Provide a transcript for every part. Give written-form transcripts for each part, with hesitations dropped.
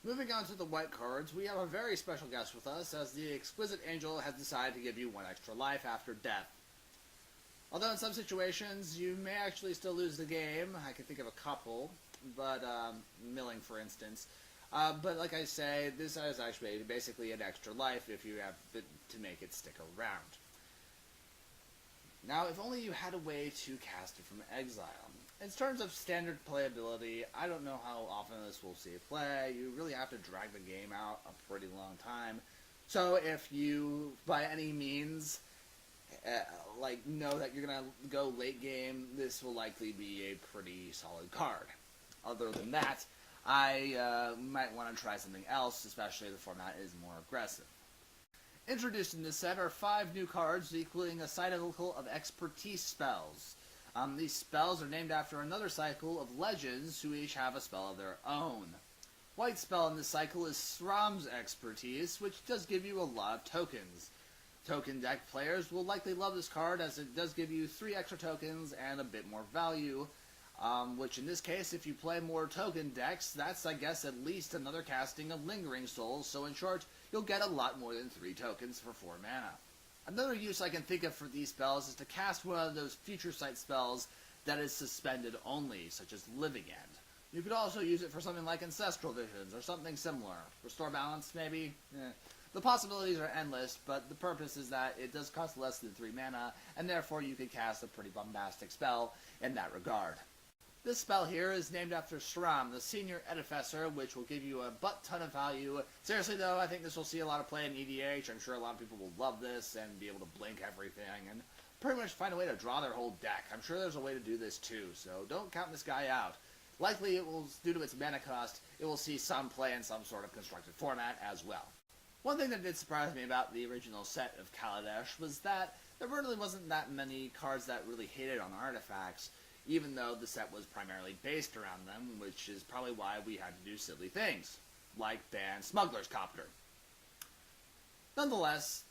Moving on to the white cards, we have a very special guest with us, as the Exquisite Angel has decided to give you one extra life after death. Although in some situations, you may actually still lose the game. I can think of a couple, but milling, for instance. But like I say, this is actually basically an extra life if you have to make it stick around. Now, if only you had a way to cast it from exile. In terms of standard playability, I don't know how often this will see play. You really have to drag the game out a pretty long time. So if you, by any means, know that you're going to go late game, this will likely be a pretty solid card. Other than that, I might want to try something else, especially if the format is more aggressive. Introduced in this set are 5 new cards equaling a cycle of expertise spells. These spells are named after another cycle of legends who each have a spell of their own. White spell in this cycle is Sram's expertise, which does give you a lot of tokens. Token deck players will likely love this card, as it does give you 3 extra tokens and a bit more value, which in this case, if you play more token decks, that's, I guess, at least another casting of Lingering Souls, so in short, you'll get a lot more than 3 tokens for 4 mana. Another use I can think of for these spells is to cast one of those future sight spells that is suspended only, such as Living End. You could also use it for something like Ancestral Visions, or something similar. Restore Balance, maybe? The possibilities are endless, but the purpose is that it does cost less than 3 mana, and therefore you could cast a pretty bombastic spell in that regard. This spell here is named after Sram, the Senior Edificer, which will give you a butt-ton of value. Seriously though, I think this will see a lot of play in EDH. I'm sure a lot of people will love this and be able to blink everything and pretty much find a way to draw their whole deck. I'm sure there's a way to do this too, so don't count this guy out. Likely it will, due to its mana cost, it will see some play in some sort of constructed format as well. One thing that did surprise me about the original set of Kaladesh was that there really wasn't that many cards that really hated on artifacts, even though the set was primarily based around them, which is probably why we had to do silly things, like ban Smuggler's Copter. Nonetheless,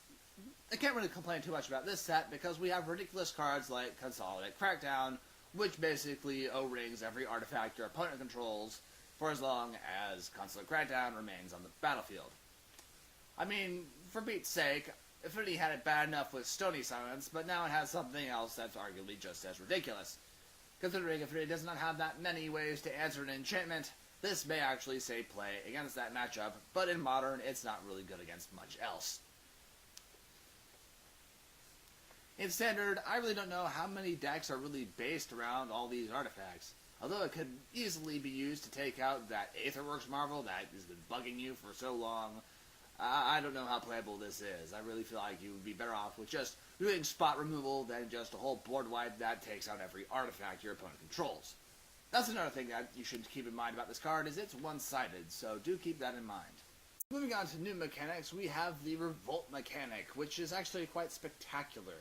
I can't really complain too much about this set, because we have ridiculous cards like Consolidate Crackdown, which basically O-rings every artifact your opponent controls, for as long as Consolidate Crackdown remains on the battlefield. I mean, for Pete's sake, Affinity had it bad enough with Stony Silence, but now it has something else that's arguably just as ridiculous. Considering if it does not have that many ways to answer an enchantment, this may actually save play against that matchup, but in Modern, it's not really good against much else. In Standard, I really don't know how many decks are really based around all these artifacts, although it could easily be used to take out that Aetherworks Marvel that has been bugging you for so long. I don't know how playable this is. I really feel like you would be better off with just doing spot removal than just a whole board wipe that takes out every artifact your opponent controls. That's another thing that you should keep in mind about this card, is it's one-sided, so do keep that in mind. Moving on to new mechanics, we have the Revolt mechanic, which is actually quite spectacular,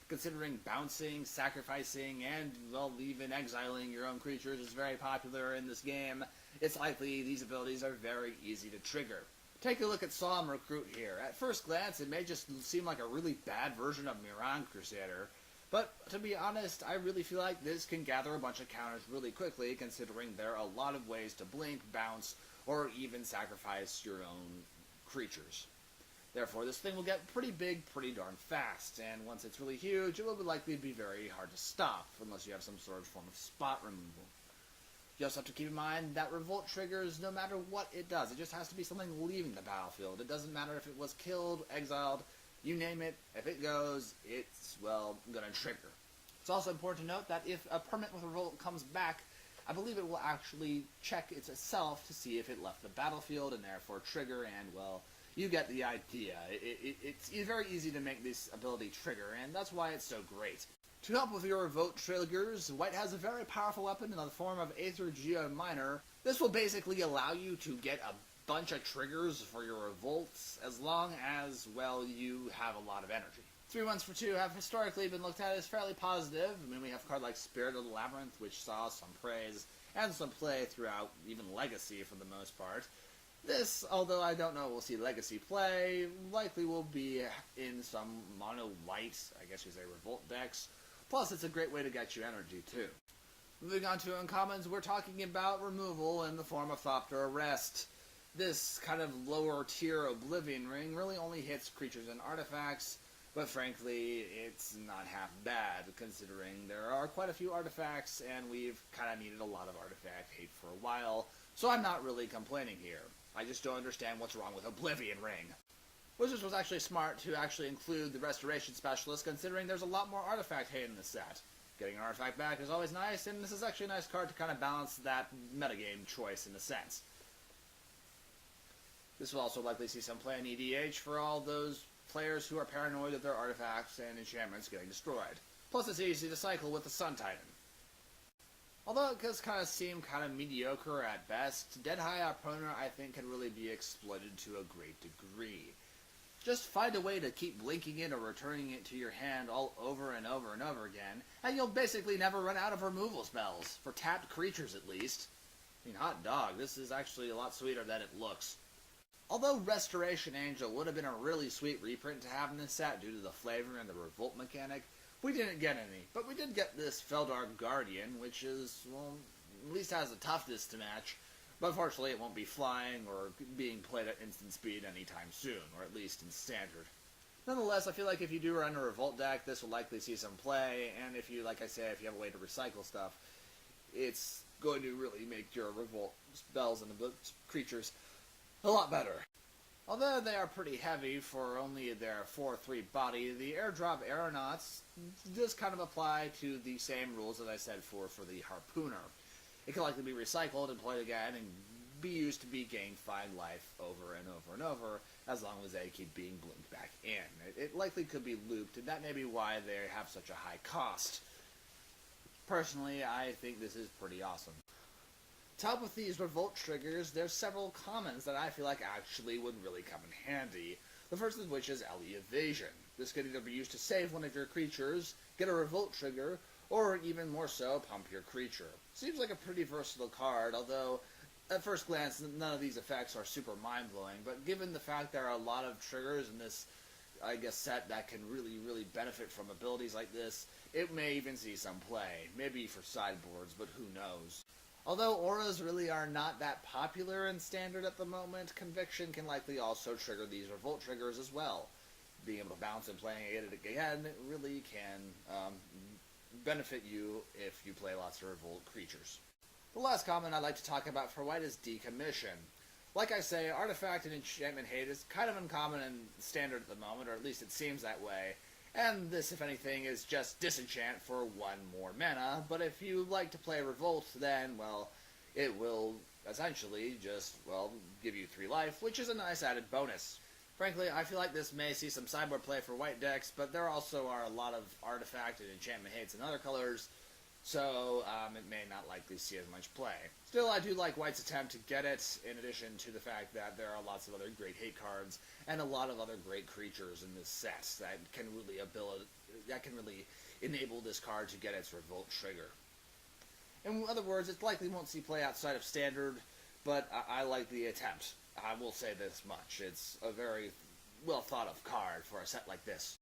considering bouncing, sacrificing, and, well, even exiling your own creatures is very popular in this game. It's likely these abilities are very easy to trigger. Take a look at Solemn Recruit here. At first glance, it may just seem like a really bad version of Miran Crusader, but to be honest, I really feel like this can gather a bunch of counters really quickly, considering there are a lot of ways to blink, bounce, or even sacrifice your own creatures. Therefore, this thing will get pretty big pretty darn fast, and once it's really huge, it will likely be very hard to stop, unless you have some sort of form of spot removal. You also have to keep in mind that Revolt triggers no matter what it does. It just has to be something leaving the battlefield. It doesn't matter if it was killed, exiled, you name it. If it goes, it's, well, going to trigger. It's also important to note that if a permanent with Revolt comes back, I believe it will actually check itself to see if it left the battlefield and therefore trigger, and, well, you get the idea. It's very easy to make this ability trigger, and that's why it's so great. To help with your Revolt triggers, White has a very powerful weapon in the form of Aether Minor. This will basically allow you to get a bunch of triggers for your Revolts, as long as, well, you have a lot of energy. 3-1s for 2 have historically been looked at as fairly positive. I mean, we have a card like Spirit of the Labyrinth, which saw some praise and some play throughout even Legacy for the most part. This, although I don't know we'll see Legacy play, likely will be in some mono-white, I guess you say Revolt decks. Plus, it's a great way to get you energy, too. Moving on to uncommons, we're talking about removal in the form of Thopter Arrest. This kind of lower tier Oblivion Ring really only hits creatures and artifacts, but frankly, it's not half bad, considering there are quite a few artifacts, and we've kind of needed a lot of artifact hate for a while, so I'm not really complaining here. I just don't understand what's wrong with Oblivion Ring. Wizards was actually smart to actually include the Restoration Specialist, considering there's a lot more artifact hate in this set. Getting an artifact back is always nice, and this is actually a nice card to kind of balance that metagame choice in a sense. This will also likely see some play in EDH for all those players who are paranoid of their artifacts and enchantments getting destroyed. Plus, it's easy to cycle with the Sun Titan. Although it does kind of seem kind of mediocre at best, Dead High Opponent I think can really be exploited to a great degree. Just find a way to keep linking it or returning it to your hand all over and over and over again, and you'll basically never run out of removal spells, for tapped creatures at least. I mean, hot dog, this is actually a lot sweeter than it looks. Although Restoration Angel would have been a really sweet reprint to have in this set due to the flavor and the revolt mechanic, we didn't get any. But we did get this Feldar Guardian, which is, well, at least has a toughness to match. But unfortunately, it won't be flying or being played at instant speed anytime soon, or at least in Standard. Nonetheless, I feel like if you do run a Revolt deck, this will likely see some play, and if you, like I say, if you have a way to recycle stuff, it's going to really make your Revolt spells and the creatures a lot better. Although they are pretty heavy for only their 4/3 body, the Airdrop Aeronauts does kind of apply to the same rules that I said for the Harpooner. It can likely be recycled and played again and be used to be gained 5 life over and over and over, as long as they keep being blinked back in. It likely could be looped, and that may be why they have such a high cost. Personally, I think this is pretty awesome. Top with these Revolt triggers, there's several commons that I feel like actually would really come in handy. The first of which is Ellie Evasion. This could either be used to save one of your creatures, get a Revolt trigger, or even more so, pump your creature. Seems like a pretty versatile card, although at first glance none of these effects are super mind-blowing, but given the fact there are a lot of triggers in this, I guess, set that can really benefit from abilities like this, it may even see some play. Maybe for sideboards, but who knows. Although auras really are not that popular in Standard at the moment, Conviction can likely also trigger these Revolt triggers as well. Being able to bounce and playing it again really can benefit you if you play lots of Revolt creatures. The last common I'd like to talk about for white is Decommission. Like I say, Artifact and Enchantment Hate is kind of uncommon in Standard at the moment, or at least it seems that way. And this, if anything, is just disenchant for 1 more mana, but if you like to play Revolt, then, well, it will essentially just, well, give you 3 life, which is a nice added bonus. Frankly, I feel like this may see some sideboard play for white decks, but there also are a lot of Artifact and Enchantment Hates in other colors, so it may not likely see as much play. Still, I do like white's attempt to get it, in addition to the fact that there are lots of other great hate cards and a lot of other great creatures in this set that can really enable this card to get its Revolt trigger. In other words, it likely won't see play outside of Standard, but I like the attempt. I will say this much. It's a very well thought of card for a set like this.